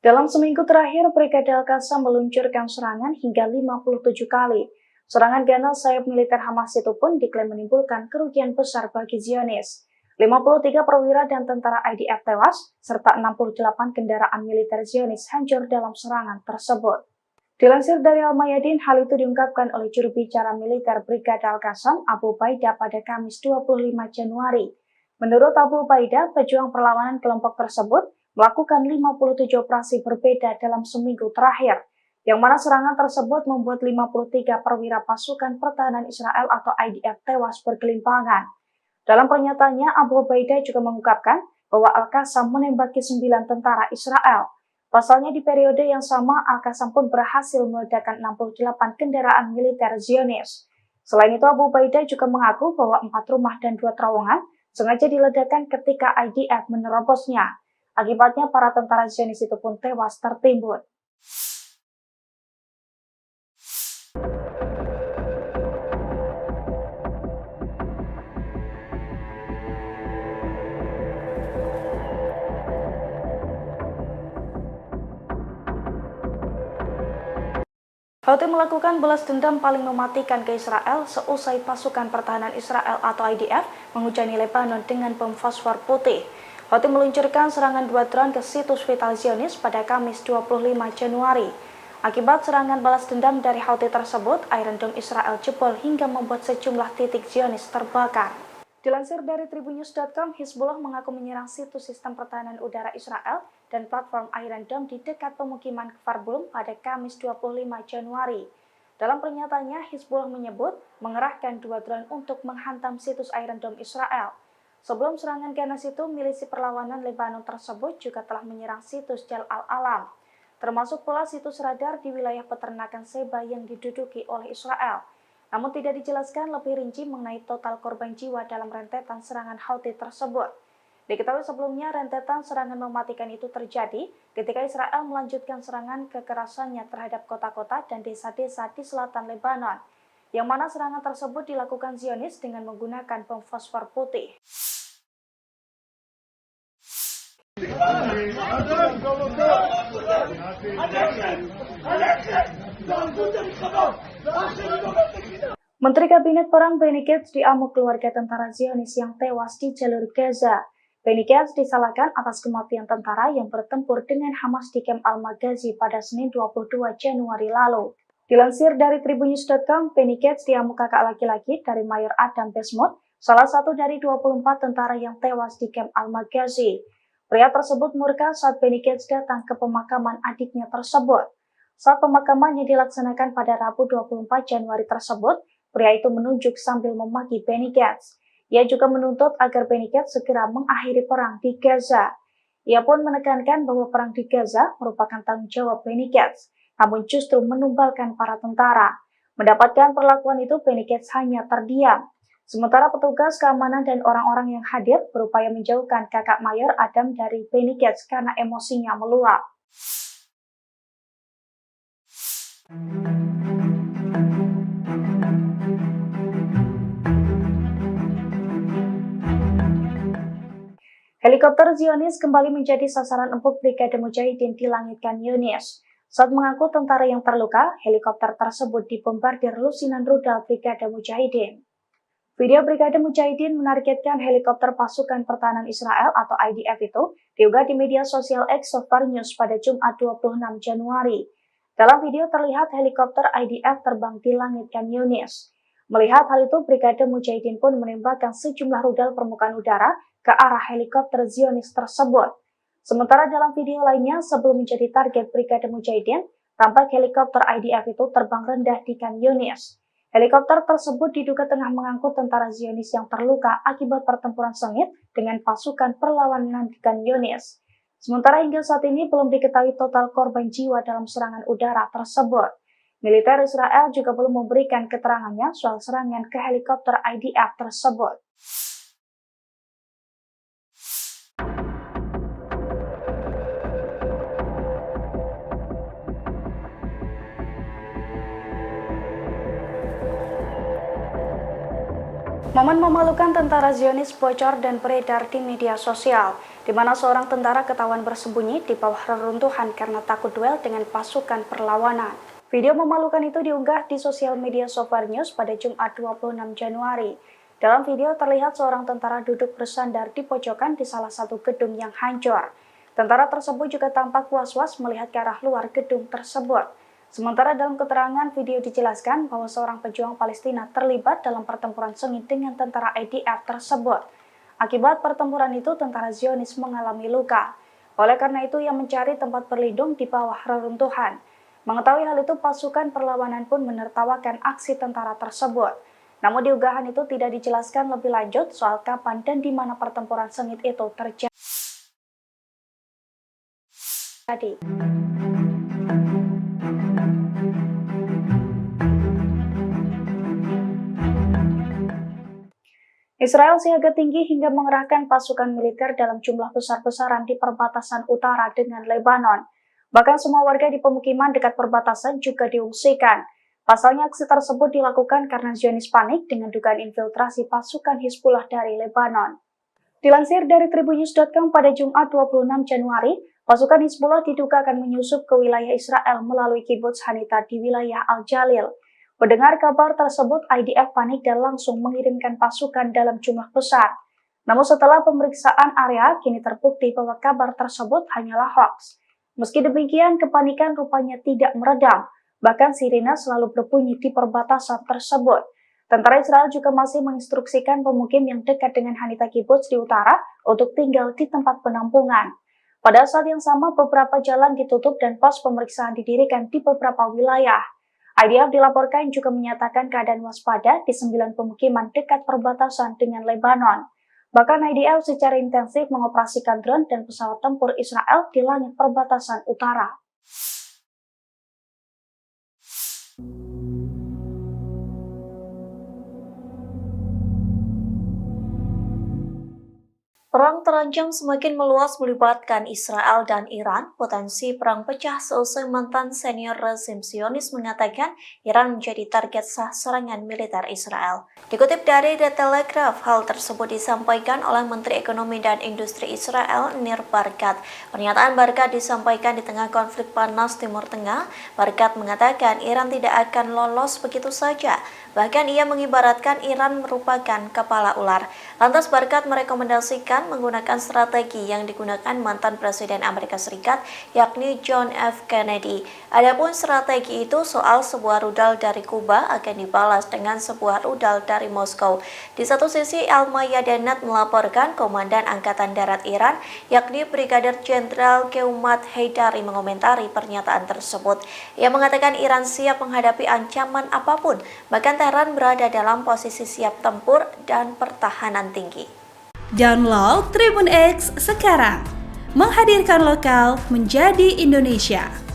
Dalam seminggu terakhir, Brigade Al-Qassam meluncurkan serangan hingga 57 kali. Serangan ganas sayap militer Hamas itu pun diklaim menimbulkan kerugian besar bagi Zionis. 53 perwira dan tentara IDF tewas, serta 68 kendaraan militer Zionis hancur dalam serangan tersebut. Dilansir dari Al-Mayadin, hal itu diungkapkan oleh juru bicara militer Brigade Al-Qassam, Abu Ubaidah pada Kamis 25 Januari. Menurut Abu Ubaidah, pejuang perlawanan kelompok tersebut melakukan 57 operasi berbeda dalam seminggu terakhir, yang mana serangan tersebut membuat 53 perwira pasukan pertahanan Israel atau IDF tewas bergelimpangan. Dalam pernyataannya, Abu Ubaidah juga mengungkapkan bahwa Al-Qassam menembaki 9 tentara Israel. Pasalnya di periode yang sama, Al-Qassam pun berhasil meledakkan 68 kendaraan militer Zionis. Selain itu, Abu Ubaidah juga mengaku bahwa 4 rumah dan 2 terowongan sengaja diledakkan ketika IDF menerobosnya. Akibatnya, para tentara Zionis itu pun tewas tertimbun. Houthi melakukan balas dendam paling mematikan ke Israel seusai pasukan pertahanan Israel atau IDF menghujani Lebanon dengan bom fosfor putih. Houthi meluncurkan serangan 2 drone ke situs vital Zionis pada Kamis 25 Januari. Akibat serangan balas dendam dari Houthi tersebut, Iron Dome Israel jebol hingga membuat sejumlah titik Zionis terbakar. Dilansir dari Tribunnews.com, Hizbullah mengaku menyerang situs sistem pertahanan udara Israel dan platform Iron Dome di dekat pemukiman Kfar Blum pada Kamis 25 Januari. Dalam pernyataannya, Hizbullah menyebut mengerahkan 2 drone untuk menghantam situs Iron Dome Israel. Sebelum serangan ganas itu, milisi perlawanan Lebanon tersebut juga telah menyerang situs Jal Al-Alam, termasuk pula situs radar di wilayah peternakan Seba yang diduduki oleh Israel. Namun tidak dijelaskan lebih rinci mengenai total korban jiwa dalam rentetan serangan Houthi tersebut. Diketahui sebelumnya rentetan serangan mematikan itu terjadi ketika Israel melanjutkan serangan kekerasannya terhadap kota-kota dan desa-desa di selatan Lebanon, yang mana serangan tersebut dilakukan Zionis dengan menggunakan bom fosfor putih. Menteri Kabinet Perang Benny Gantz diamuk keluarga tentara Zionis yang tewas di jalur Gaza. Benny Gantz disalahkan atas kematian tentara yang bertempur dengan Hamas di Camp Al-Maghazi pada Senin 22 Januari lalu. Dilansir dari Tribunnews.com, Benny Gantz diamuk kakak laki-laki dari Mayor Adam Besmut, salah satu dari 24 tentara yang tewas di Camp Al-Maghazi. Pria tersebut murka saat Benny Gantz datang ke pemakaman adiknya tersebut. Saat pemakamannya dilaksanakan pada Rabu 24 Januari tersebut, pria itu menunjuk sambil memaki Benny Gantz. Ia juga menuntut agar Benny Gantz segera mengakhiri perang di Gaza. Ia pun menekankan bahwa perang di Gaza merupakan tanggung jawab Benny Gantz, namun justru menumbalkan para tentara. Mendapatkan perlakuan itu, Benny Gantz hanya terdiam. Sementara petugas keamanan dan orang-orang yang hadir berupaya menjauhkan kakak Mayor Adam dari Benny Gantz karena emosinya meluap. Helikopter Zionis kembali menjadi sasaran empuk Brigade Mujahidin di langit Khan Yunis. Saat mengaku tentara yang terluka, helikopter tersebut dibombardir lusinan rudal Brigade Mujahidin. Video Brigade Mujahidin menargetkan helikopter pasukan pertahanan Israel atau IDF itu diunggah di media sosial X Sofar News pada Jumat 26 Januari. Dalam video terlihat helikopter IDF terbang di langit Khan Yunis. Melihat hal itu, Brigade Mujahidin pun menembakkan sejumlah rudal permukaan udara ke arah helikopter Zionis tersebut. Sementara dalam video lainnya, sebelum menjadi target Brigade Mujahidin, tampak helikopter IDF itu terbang rendah di Khan Yunis. Helikopter tersebut diduga tengah mengangkut tentara Zionis yang terluka akibat pertempuran sengit dengan pasukan perlawanan di Khan Yunis. Sementara hingga saat ini belum diketahui total korban jiwa dalam serangan udara tersebut. Militer Israel juga belum memberikan keterangannya soal serangan ke helikopter IDF tersebut. Momen memalukan tentara Zionis bocor dan beredar di media sosial. di mana seorang tentara ketahuan bersembunyi di bawah reruntuhan karena takut duel dengan pasukan perlawanan. Video memalukan itu diunggah di sosial media Sobar News pada Jumat 26 Januari. Dalam video terlihat seorang tentara duduk bersandar di pojokan di salah satu gedung yang hancur. Tentara tersebut juga tampak was-was melihat ke arah luar gedung tersebut. Sementara dalam keterangan video dijelaskan bahwa seorang pejuang Palestina terlibat dalam pertempuran sengit dengan tentara IDF tersebut. Akibat pertempuran itu, tentara Zionis mengalami luka. Oleh karena itu, ia mencari tempat berlindung di bawah reruntuhan. Mengetahui hal itu, pasukan perlawanan pun menertawakan aksi tentara tersebut. Namun di unggahan itu tidak dijelaskan lebih lanjut soal kapan dan di mana pertempuran sengit itu terjadi. Israel siaga tinggi hingga mengerahkan pasukan militer dalam jumlah besar-besaran di perbatasan utara dengan Lebanon. Bahkan semua warga di pemukiman dekat perbatasan juga diungsikan. Pasalnya aksi tersebut dilakukan karena Zionis panik dengan dugaan infiltrasi pasukan Hizbullah dari Lebanon. Dilansir dari Tribunnews.com pada Jumat 26 Januari, pasukan Hizbullah diduga akan menyusup ke wilayah Israel melalui kibbutz Hanita di wilayah Al-Jalil. Mendengar kabar tersebut, IDF panik dan langsung mengirimkan pasukan dalam jumlah besar. Namun setelah pemeriksaan area, kini terbukti bahwa kabar tersebut hanyalah hoaks. Meski demikian, kepanikan rupanya tidak meredam. Bahkan sirine selalu berbunyi di perbatasan tersebut. Tentara Israel juga masih menginstruksikan pemukim yang dekat dengan Hanita Kibbutz di utara untuk tinggal di tempat penampungan. Pada saat yang sama, beberapa jalan ditutup dan pos pemeriksaan didirikan di beberapa wilayah. IDF dilaporkan juga menyatakan keadaan waspada di 9 pemukiman dekat perbatasan dengan Lebanon. Bahkan IDF secara intensif mengoperasikan drone dan pesawat tempur Israel di langit perbatasan utara. Perang terancam semakin meluas melibatkan Israel dan Iran. Potensi perang pecah seusai mantan senior rezim Zionis mengatakan Iran menjadi target sah serangan militer Israel. Dikutip dari The Telegraph, hal tersebut disampaikan oleh Menteri Ekonomi dan Industri Israel, Nir Barkat. Pernyataan Barkat disampaikan di tengah konflik panas Timur Tengah. Barkat mengatakan Iran tidak akan lolos begitu saja. Bahkan ia mengibaratkan Iran merupakan kepala ular. Lantas Barkat merekomendasikan menggunakan strategi yang digunakan mantan Presiden Amerika Serikat, yakni John F. Kennedy. Adapun strategi itu soal sebuah rudal dari Kuba akan dibalas dengan sebuah rudal dari Moskow. Di satu sisi, Al-Mayadinat melaporkan Komandan Angkatan Darat Iran, yakni Brigadir Jenderal Keumat Heydari mengomentari pernyataan tersebut. Ia mengatakan Iran siap menghadapi ancaman apapun, bahkan Tehran berada dalam posisi siap tempur dan pertahanan tinggi. Download Tribun X sekarang, menghadirkan lokal menjadi Indonesia.